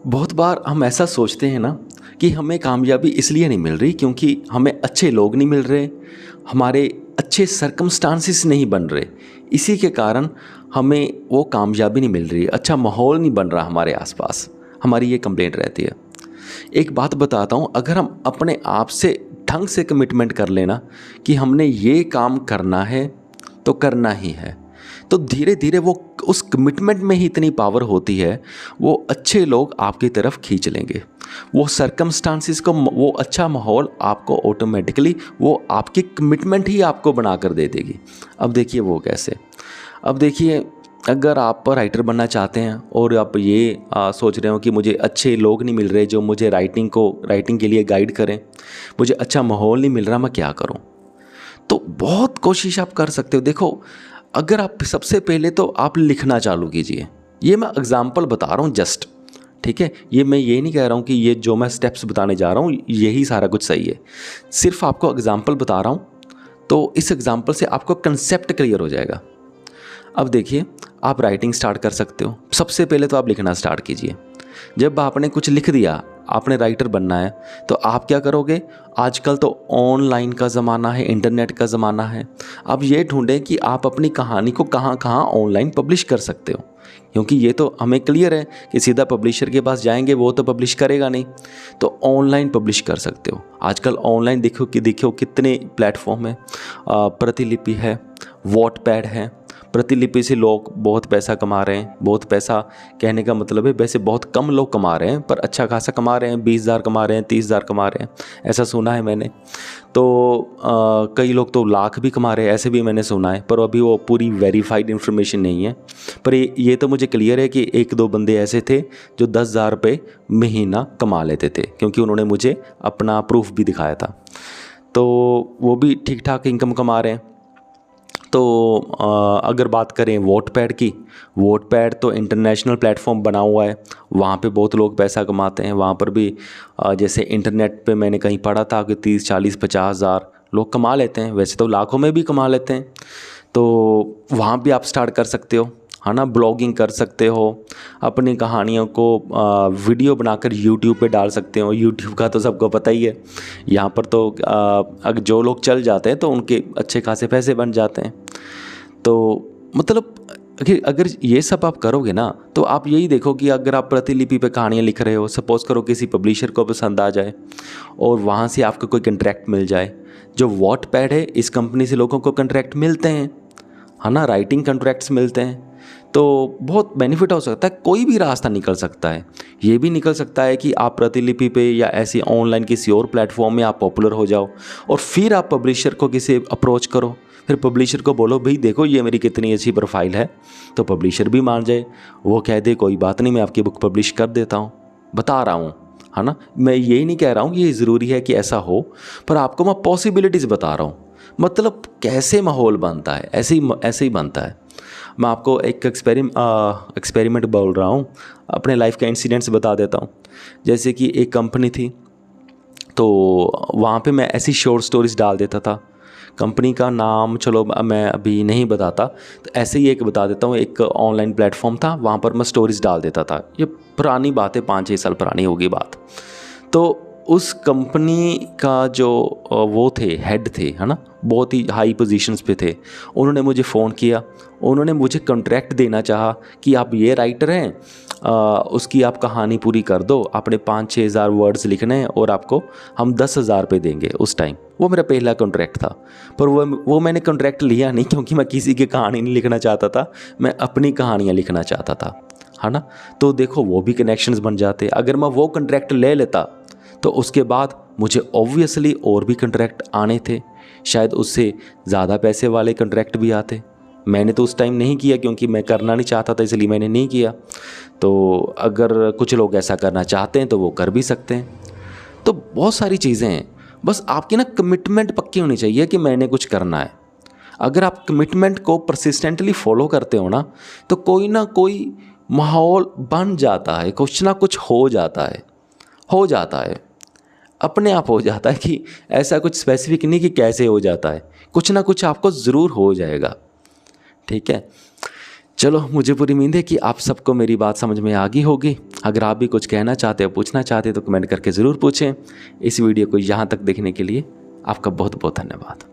बहुत बार हम ऐसा सोचते हैं ना कि हमें कामयाबी इसलिए नहीं मिल रही क्योंकि हमें अच्छे लोग नहीं मिल रहे, हमारे अच्छे सर्कमस्टांसिस नहीं बन रहे। इसी के कारण हमें वो कामयाबी नहीं मिल रही, अच्छा माहौल नहीं बन रहा हमारे आसपास। हमारी ये कंप्लेंट रहती है। एक बात बताता हूँ, अगर हम अपने आप से ढंग से कमिटमेंट कर लेना कि हमने ये काम करना है तो करना ही है, तो धीरे धीरे वो उस कमिटमेंट में ही इतनी पावर होती है, वो अच्छे लोग आपकी तरफ खींच लेंगे। वो सर्कमस्टांसिस को, वो अच्छा माहौल आपको ऑटोमेटिकली, वो आपकी कमिटमेंट ही आपको बना कर दे देगी। अब देखिए वो कैसे। अब देखिए, अगर आप राइटर बनना चाहते हैं और आप ये सोच रहे हो कि मुझे अच्छे लोग नहीं मिल रहे जो मुझे राइटिंग के लिए गाइड करें, मुझे अच्छा माहौल नहीं मिल रहा, मैं क्या करूं? तो बहुत कोशिश आप कर सकते हो। देखो, अगर आप सबसे पहले तो आप लिखना चालू कीजिए। ये मैं एग्जाम्पल बता रहा हूँ जस्ट, ठीक है। ये मैं ये नहीं कह रहा हूँ कि ये जो मैं स्टेप्स बताने जा रहा हूँ यही सारा कुछ सही है, सिर्फ आपको एग्जाम्पल बता रहा हूँ। तो इस एग्जाम्पल से आपको कंसेप्ट क्लियर हो जाएगा। अब देखिए, आप राइटिंग स्टार्ट कर सकते हो। सबसे पहले तो आप लिखना स्टार्ट कीजिए। जब आपने कुछ लिख दिया, आपने राइटर बनना है, तो आप क्या करोगे? आजकल तो ऑनलाइन का ज़माना है, इंटरनेट का ज़माना है। अब ये ढूंढें कि आप अपनी कहानी को कहाँ कहाँ ऑनलाइन पब्लिश कर सकते हो, क्योंकि ये तो हमें क्लियर है कि सीधा पब्लिशर के पास जाएंगे वो तो पब्लिश करेगा नहीं, तो ऑनलाइन पब्लिश कर सकते हो। आजकल ऑनलाइन देखो कितने प्लेटफॉर्म है। प्रतिलिपि है, वॉटपैड है। प्रतिलिपि से लोग बहुत पैसा कमा रहे हैं। बहुत पैसा कहने का मतलब है, वैसे बहुत कम लोग कमा रहे हैं पर अच्छा खासा कमा रहे हैं। 20,000 कमा रहे हैं, 30,000 कमा रहे हैं, ऐसा सुना है मैंने। तो कई लोग तो लाख भी कमा रहे हैं, ऐसे भी मैंने सुना है, पर अभी वो पूरी वेरीफाइड इन्फॉर्मेशन नहीं है। पर ये तो मुझे क्लियर है कि एक दो बंदे ऐसे थे जो 10,000 रुपये महीना कमा लेते थे, क्योंकि उन्होंने मुझे अपना प्रूफ भी दिखाया था। तो वो भी ठीक ठाक इनकम कमा रहे हैं। तो अगर बात करें वॉटपैड की, वॉटपैड तो इंटरनेशनल प्लेटफॉर्म बना हुआ है। वहाँ पे बहुत लोग पैसा कमाते हैं। वहाँ पर भी जैसे इंटरनेट पे मैंने कहीं पढ़ा था कि 30, 40, 50,000 लोग कमा लेते हैं। वैसे तो लाखों में भी कमा लेते हैं। तो वहाँ भी आप स्टार्ट कर सकते हो, है ना। ब्लॉगिंग कर सकते हो, अपनी कहानियों को वीडियो बनाकर यूट्यूब पे डाल सकते हो। यूट्यूब का तो सबको पता ही है। यहाँ पर तो अगर जो लोग चल जाते हैं तो उनके अच्छे खासे पैसे बन जाते हैं। तो मतलब अगर ये सब आप करोगे ना, तो आप यही देखो कि अगर आप प्रतिलिपि पे कहानियाँ लिख रहे हो, सपोज़ करो किसी पब्लिशर को पसंद आ जाए और वहाँ से आपको कोई कंट्रैक्ट मिल जाए। जो वॉटपैड है, इस कंपनी से लोगों को कंट्रैक्ट मिलते हैं, है ना, राइटिंग कंट्रैक्ट्स मिलते हैं। तो बहुत बेनिफिट हो सकता है। कोई भी रास्ता निकल सकता है। ये भी निकल सकता है कि आप प्रतिलिपि पे या ऐसी ऑनलाइन किसी और प्लेटफॉर्म में आप पॉपुलर हो जाओ और फिर आप पब्लिशर को किसी अप्रोच करो। फिर पब्लिशर को बोलो भाई देखो ये मेरी कितनी अच्छी प्रोफाइल है, तो पब्लिशर भी मान जाए। वो कह दे कोई बात नहीं, मैं आपकी बुक पब्लिश कर देता हूँ। बता रहा हूँ, है ना। मैं यही नहीं कह रहा हूँ कि ये ज़रूरी है कि ऐसा हो, पर आपको मैं पॉसिबिलिटीज़ बता रहा हूँ। मतलब कैसे माहौल बनता है, ऐसे ही बनता है। मैं आपको एक एक्सपेरिमेंट बोल रहा हूँ, अपने लाइफ का इंसिडेंट्स बता देता हूँ। जैसे कि एक कंपनी थी, तो वहाँ पे मैं ऐसी शॉर्ट स्टोरीज डाल देता था। कंपनी का नाम चलो मैं अभी नहीं बताता, तो ऐसे ही एक बता देता हूँ। एक ऑनलाइन प्लेटफॉर्म था, वहाँ पर मैं स्टोरीज डाल देता था। ये पुरानी बात है, 5-6 साल पुरानी होगी बात। तो उस कंपनी का जो वो थे, हेड थे, है ना, बहुत ही हाई पोजीशंस पे थे। उन्होंने मुझे फ़ोन किया, उन्होंने मुझे कॉन्ट्रैक्ट देना चाहा कि आप ये राइटर हैं, उसकी आप कहानी पूरी कर दो, आपने 5-6 हज़ार वर्ड्स लिखने हैं और आपको हम 10,000 रुपये देंगे। उस टाइम वो मेरा पहला कॉन्ट्रैक्ट था। पर वो मैंने कॉन्ट्रैक्ट लिया नहीं, क्योंकि मैं किसी की कहानी नहीं लिखना चाहता था, मैं अपनी कहानियाँ लिखना चाहता था, है ना। तो देखो वो भी कनेक्शंस बन जाते। अगर मैं वो कॉन्ट्रैक्ट ले लेता तो उसके बाद मुझे ऑब्वियसली और भी कॉन्ट्रैक्ट आने थे, शायद उससे ज़्यादा पैसे वाले कॉन्ट्रैक्ट भी आते। मैंने तो उस टाइम नहीं किया, क्योंकि मैं करना नहीं चाहता था, इसलिए मैंने नहीं किया। तो अगर कुछ लोग ऐसा करना चाहते हैं तो वो कर भी सकते हैं। तो बहुत सारी चीज़ें हैं, बस आपकी ना कमिटमेंट पक्की होनी चाहिए कि मैंने कुछ करना है। अगर आप कमिटमेंट को परसिस्टेंटली फॉलो करते हो ना, तो कोई ना कोई माहौल बन जाता है, कुछ ना कुछ हो जाता है, अपने आप हो जाता है। कि ऐसा कुछ स्पेसिफिक नहीं कि कैसे हो जाता है, कुछ ना कुछ आपको ज़रूर हो जाएगा। ठीक है, चलो, मुझे पूरी उम्मीद है कि आप सबको मेरी बात समझ में आ गई होगी। अगर आप भी कुछ कहना चाहते हो, पूछना चाहते हो तो कमेंट करके ज़रूर पूछें। इस वीडियो को यहाँ तक देखने के लिए आपका बहुत बहुत धन्यवाद।